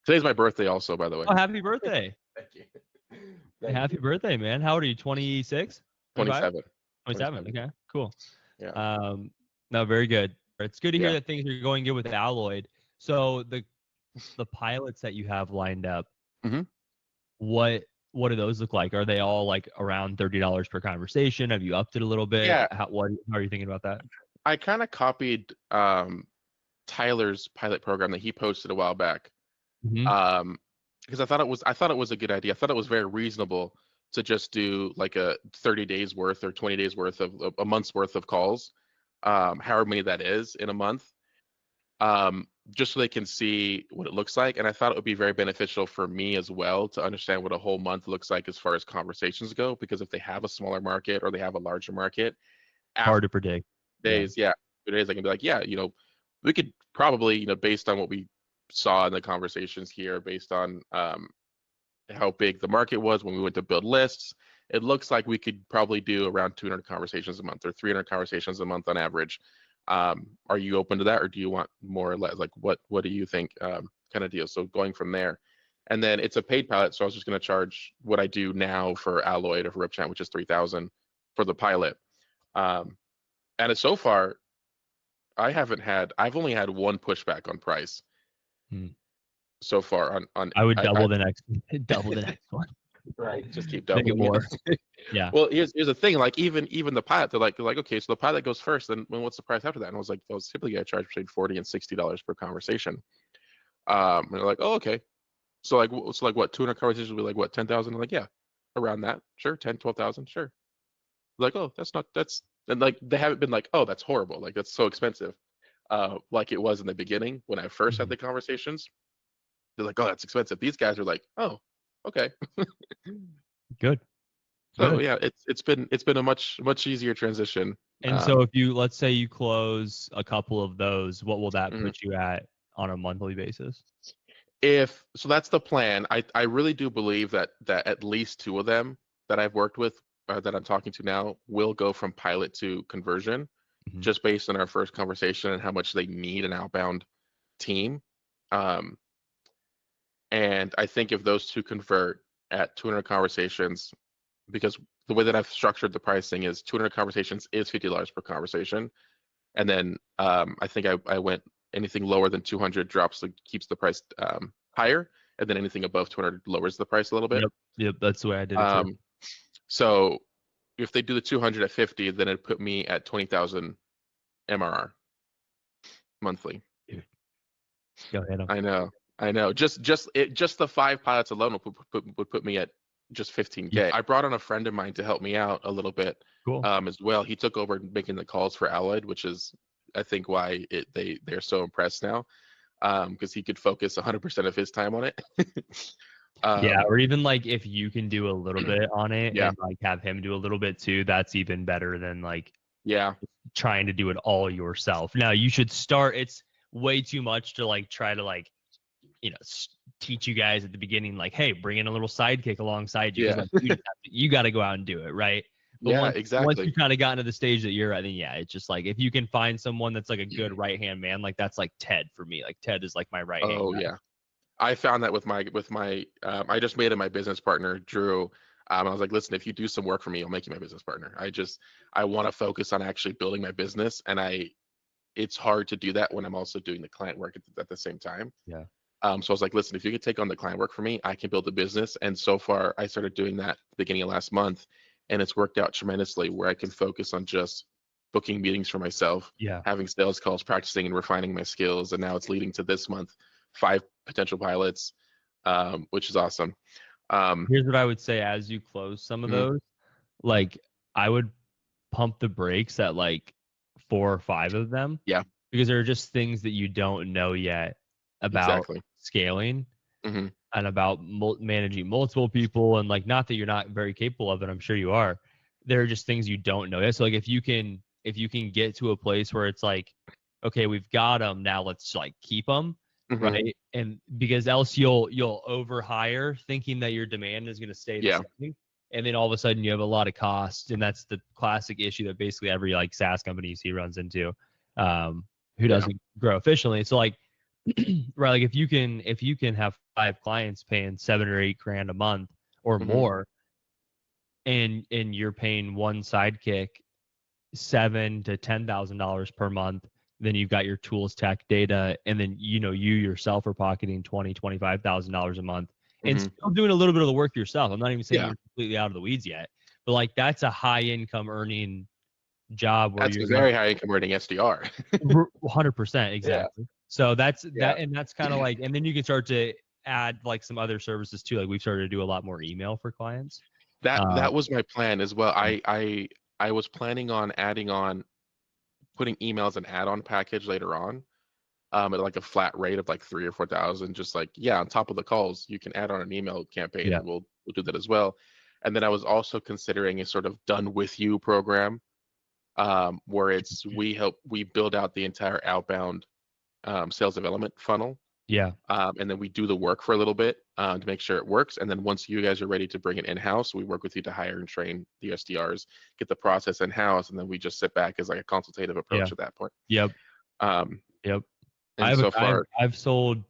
Today's my birthday also, by the way. Oh, happy birthday. Thank you. Thank Happy you. birthday, man. How old are you? 26? 27. 27. Okay, cool. Yeah. No, very good. It's good to hear Yeah. that things are going good with Alloyd. So the pilots that you have lined up, hmm what do those look like? Are they all like around $30 per conversation? Have you upped it a little bit? Yeah. How are you thinking about that? I kind of copied Tyler's pilot program that he posted a while back. Mm-hmm. Because I thought it was a good idea. I thought it was very reasonable to just do like a 30 days worth or 20 days worth of a month's worth of calls, however many that is in a month, just so they can see what it looks like. And I thought it would be very beneficial for me as well to understand what a whole month looks like as far as conversations go. Because if they have a smaller market or they have a larger market, after Hard to predict. days, yeah, 2 days, I can be like, yeah, we could probably, based on what we saw in the conversations here, based on how big the market was when we went to build lists, it looks like we could probably do around 200 conversations a month or 300 conversations a month on average. Are you open to that, or do you want more or less? Like, what do you think, kind of deal? So going from there, and then it's a paid pilot, so I was just going to charge what I do now for Alloyd or for RipChat, which is 3,000 for the pilot. And so far, I've only had one pushback on price so far on I would double the next one. Right, just keep Make it doubling more. it. Yeah. Well, here's the thing, like even the pilot, they're like, okay, so the pilot goes first, then what's the price after that? And I was like, well, typically I charge between $40 and $60 per conversation. And they're like, oh, okay. So like what, 200 conversations will be like what, 10,000? I'm like, yeah, around that, sure, 10, 12,000, sure. Like, oh, and like they haven't been like, oh, that's horrible, like that's so expensive, like it was in the beginning when I first had the conversations. They're like, oh, that's expensive. These guys are like, oh, okay. Good. So yeah, it's been a much easier transition. And so if let's say you close a couple of those, what will that put you at on a monthly basis? So that's the plan. I really do believe that at least two of them that I've worked with, that I'm talking to now, will go from pilot to conversion, just based on our first conversation and how much they need an outbound team. And I think if those two convert at 200 conversations, because the way that I've structured the pricing is 200 conversations is $50 per conversation. And then I think I went anything lower than 200 keeps the price higher. And then anything above 200 lowers the price a little bit. Yep, that's the way I did it too. So if they do the 200 at 50, then it'd put me at 20,000 MRR monthly. Dude. Go ahead. I know. Just the 5 pilots alone would put me at just 15K. Yeah. I brought on a friend of mine to help me out a little bit. Cool. As well. He took over making the calls for Alloyd, which is I think why they're so impressed now, because he could focus 100% of his time on it. Yeah, or even like if you can do a little bit on it, yeah, and like have him do a little bit too, that's even better than like trying to do it all yourself. Now you should start. It's way too much to like try to like teach you guys at the beginning, like, hey, bring in a little sidekick alongside you. Yeah. Like, you got to go out and do it, right? But exactly. Once you kind of gotten to the stage that you're at, then it's just like if you can find someone that's like a good right hand man, like that's like Ted for me. Like Ted is like my right hand. Oh yeah, I found that with my I just made him my business partner, Drew. I was like, listen, if you do some work for me, I'll make you my business partner. I want to focus on actually building my business, and it's hard to do that when I'm also doing the client work at the same time. Yeah. So I was like, listen, if you could take on the client work for me, I can build a business. And so far, I started doing that at the beginning of last month, and it's worked out tremendously where I can focus on just booking meetings for myself, having sales calls, practicing and refining my skills. And now it's leading to this month, 5 potential pilots, which is awesome. Here's what I would say as you close some of those, like I would pump the brakes at like 4 or 5 of them. Yeah. Because there are just things that you don't know yet about scaling and about managing multiple people, and like, not that you're not very capable of it, I'm sure you are. There are just things you don't know yet. So like if you can get to a place where it's like, okay, we've got them now, let's like keep them, right? And because else you'll overhire thinking that your demand is going to stay the same, and then all of a sudden you have a lot of costs, and that's the classic issue that basically every like SaaS company you see runs into, who doesn't grow efficiently. So like right? Like if you can have 5 clients paying 7 or 8 grand a month or more, and you're paying one sidekick $7,000 to $10,000 per month, then you've got your tools, tech, data, and then you yourself are pocketing $25,000 a month and still doing a little bit of the work yourself. I'm not even saying you're completely out of the weeds yet, but like that's a high income earning job where That's you're a very high income earning SDR. 100% exactly. So that's Yeah. and that's kind of like, and then you can start to add like some other services too. Like we've started to do a lot more email for clients. That was my plan as well. I was planning on adding on putting emails an add-on package later on, at like a flat rate of like 3 or 4,000. Just like, yeah, on top of the calls, you can add on an email campaign, Yeah. and we'll do that as well. And then I was also considering a sort of done with you program, where it's we build out the entire outbound sales development funnel. Yeah. And then we do the work for a little bit to make sure it works. And then once you guys are ready to bring it in-house, we work with you to hire and train the SDRs, get the process in-house, and then we just sit back as like a consultative approach at that point. Yep. Um, Yep. and so far, I've sold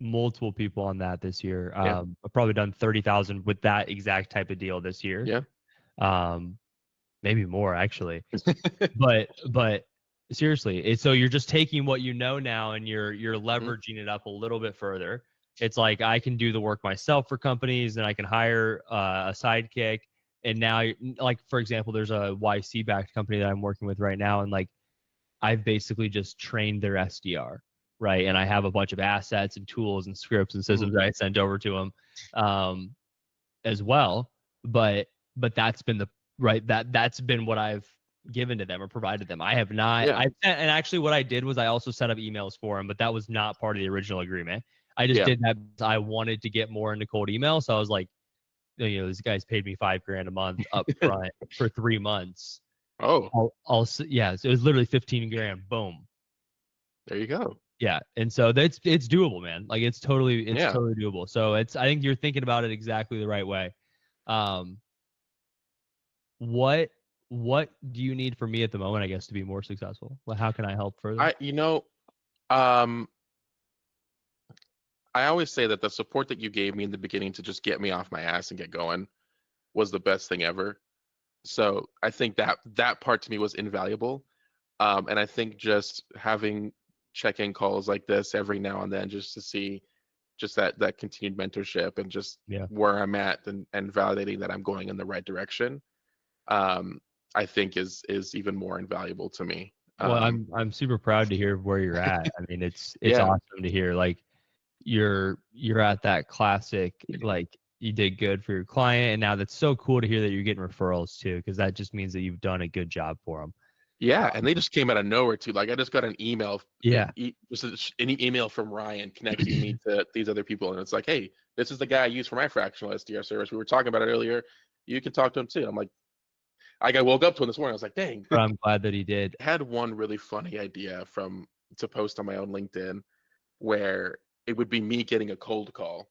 multiple people on that this year. yeah, I've probably done 30,000 with that exact type of deal this year. yeah, Maybe more actually. but seriously, so you're just taking what you know now and you're leveraging it up a little bit further. It's like I can do the work myself for companies, and I can hire a sidekick. And now, like for example, there's a YC backed company that I'm working with right now, and like I've basically just trained their SDR, right? And I have a bunch of assets and tools and scripts and systems that I sent over to them, as well. But that's been the right that's been what I've given to them or provided them. I have not. yeah, And actually, what I did was I also set up emails for them, but that was not part of the original agreement. I just yeah. did that because I wanted to get more into cold email. So I was like, this guy's paid me $5,000 a month up front for 3 months. Oh, Yeah, so it was literally 15 grand. Boom. there you go. Yeah, and so it's doable, man. Like it's totally Yeah. doable. So I think you're thinking about it exactly the right way. Um, what do you need from me at the moment, I guess, to be more successful? Well, how can I help further? Um, I always say that the support that you gave me in the beginning to just get me off my ass and get going was the best thing ever. So I think that part to me was invaluable. And I think just having check-in calls like this every now and then, just to see just that continued mentorship and just Yeah. where I'm at, and validating that I'm going in the right direction, I think is even more invaluable to me. Well, I'm super proud to hear where you're at. I mean, it's Yeah, awesome to hear like you're at that classic, like you did good for your client, and now that's so cool to hear that you're getting referrals too, because that just means that you've done a good job for them. yeah, and they just came out of nowhere too. Like I just got an email, Yeah. any email from Ryan connecting me to these other people, and it's like, hey, this is the guy I use for my fractional SDR service. We were talking about it earlier. You can talk to him too. I'm like, I woke up to him this morning. I was like, dang. But I'm glad that he did. Had one really funny idea to post on my own LinkedIn, where it would be me getting a cold call,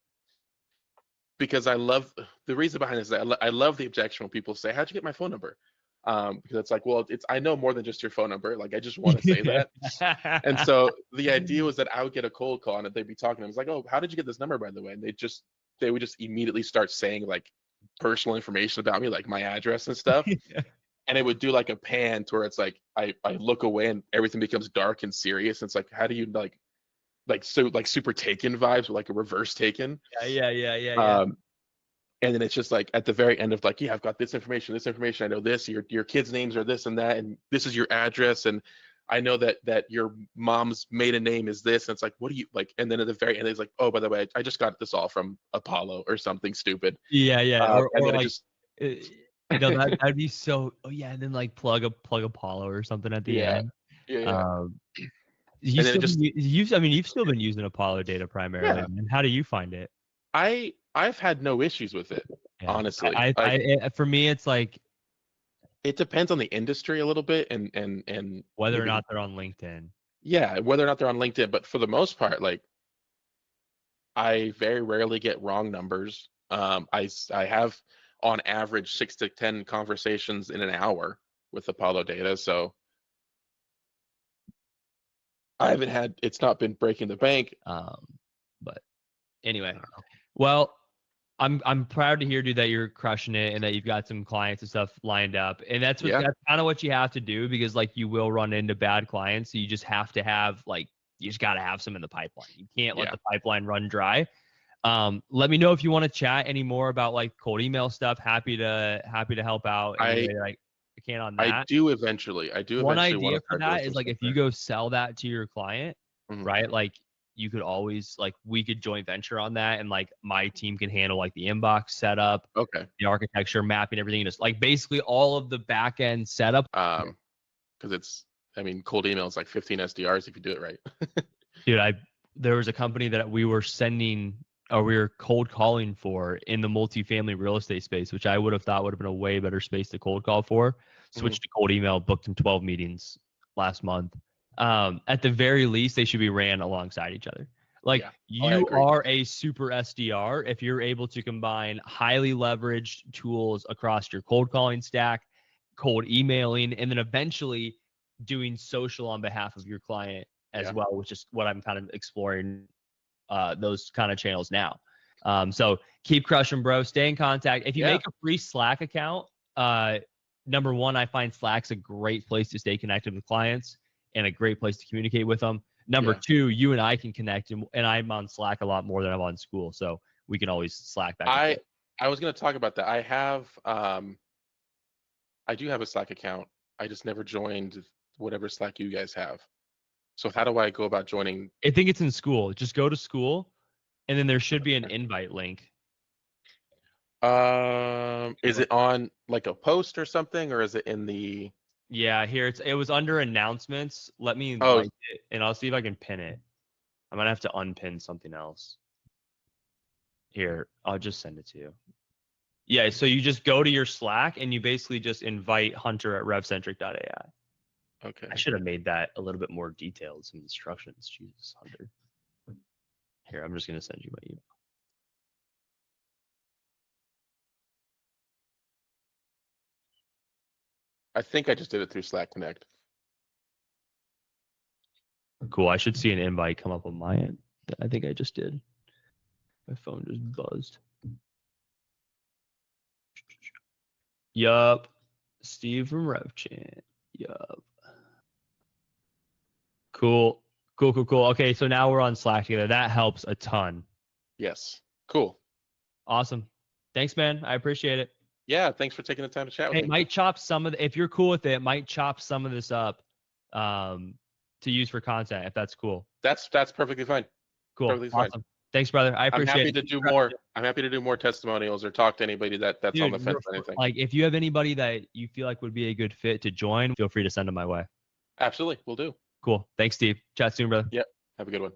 because I love the reason behind this is that I love the objection when people say, how'd you get my phone number? Because it's like, well, I know more than just your phone number. Like I just want to say that. And so the idea was that I would get a cold call and they'd be talking. I was like, oh, how did you get this number, by the way? And they would just immediately start saying like personal information about me, like my address and stuff. And it would do like a pan to where it's like I look away and everything becomes dark and serious. And it's like, how do you like super Taken vibes, or like a reverse Taken? Yeah. And then it's just like at the very end of like, yeah, I've got this information, I know this, your kids' names are this and that, and this is your address, and I know that your mom's maiden name is this, and it's like, what do you like? And then at the very end, it's like, oh, by the way, I just got this all from Apollo or something stupid. Yeah. And then Like, that'd be so. Oh yeah, and then like plug Apollo or something at the yeah, end. yeah. You And then still it just you've still been using Apollo data primarily, yeah, man. How do you find it? I've had no issues with it, Yeah, honestly. Like for me, it's like it depends on the industry a little bit, and whether or maybe not they're on LinkedIn. yeah, whether or not they're on LinkedIn, but for the most part, like I very rarely get wrong numbers. I have on average 6 to 10 conversations in an hour with Apollo data, so It's not been breaking the bank. But anyway, well, I'm proud to hear, dude, that you're crushing it and that you've got some clients and stuff lined up. And that's kind of what you have to do, because like you will run into bad clients. So you just have to have you just got to have some in the pipeline. You can't let the pipeline run dry. Let me know if you want to chat any more about like cold email stuff. Happy to help out any way I can on that. I do eventually. One idea for that is like if you go sell that to your client, right? Like you could always we could joint venture on that, and like my team can handle like the inbox setup, the architecture, mapping, everything, just like basically all of the back end setup. Because cold email is like 15 SDRs if you do it right. Dude, there was a company that we were cold calling for in the multifamily real estate space, which I would have thought would have been a way better space to cold call for. Switched to cold email, booked in 12 meetings last month. At the very least, they should be ran alongside each other. You are a super SDR if you're able to combine highly leveraged tools across your cold calling stack, cold emailing, and then eventually doing social on behalf of your client as well, which is what I'm kind of exploring, those kind of channels now. So keep crushing, bro. Stay in contact. If you make a free Slack account, number one, I find Slack's a great place to stay connected with clients and a great place to communicate with them. Number two, you and I can connect, and I'm on Slack a lot more than I'm on school, so we can always Slack back. I was going to talk about that. I do have a Slack account. I just never joined whatever Slack you guys have. So how do I go about joining? I think it's in school. Just go to school, and then there should be an invite link. Is it on like a post or something, or is it in the? Yeah, here it was under announcements. Let me like it, and I'll see if I can pin it. I'm gonna have to unpin something else. Here, I'll just send it to you. Yeah, so you just go to your Slack and you basically just invite Hunter at revcentric.ai. Okay. I should have made that a little bit more detailed, some instructions. Jesus, Hunter. Here, I'm just gonna send you my email. I think I just did it through Slack Connect. Cool. I should see an invite come up on my end. I think I just did. My phone just buzzed. Yup. Steve from RevChan. Yup. Cool. Okay, so now we're on Slack together. That helps a ton. Yes. Cool. Awesome. Thanks, man. I appreciate it. Yeah, thanks for taking the time to chat with me. It might chop some of if you're cool with it, might chop some of this up to use for content, if that's cool. That's perfectly fine. Cool. Perfectly awesome. Fine. Thanks, brother. I appreciate it. I'm happy to do more testimonials or talk to anybody that's on the fence or anything. Like if you have anybody that you feel like would be a good fit to join, feel free to send them my way. Absolutely. We'll do. Cool. Thanks, Steve. Chat soon, brother. Yep. Have a good one.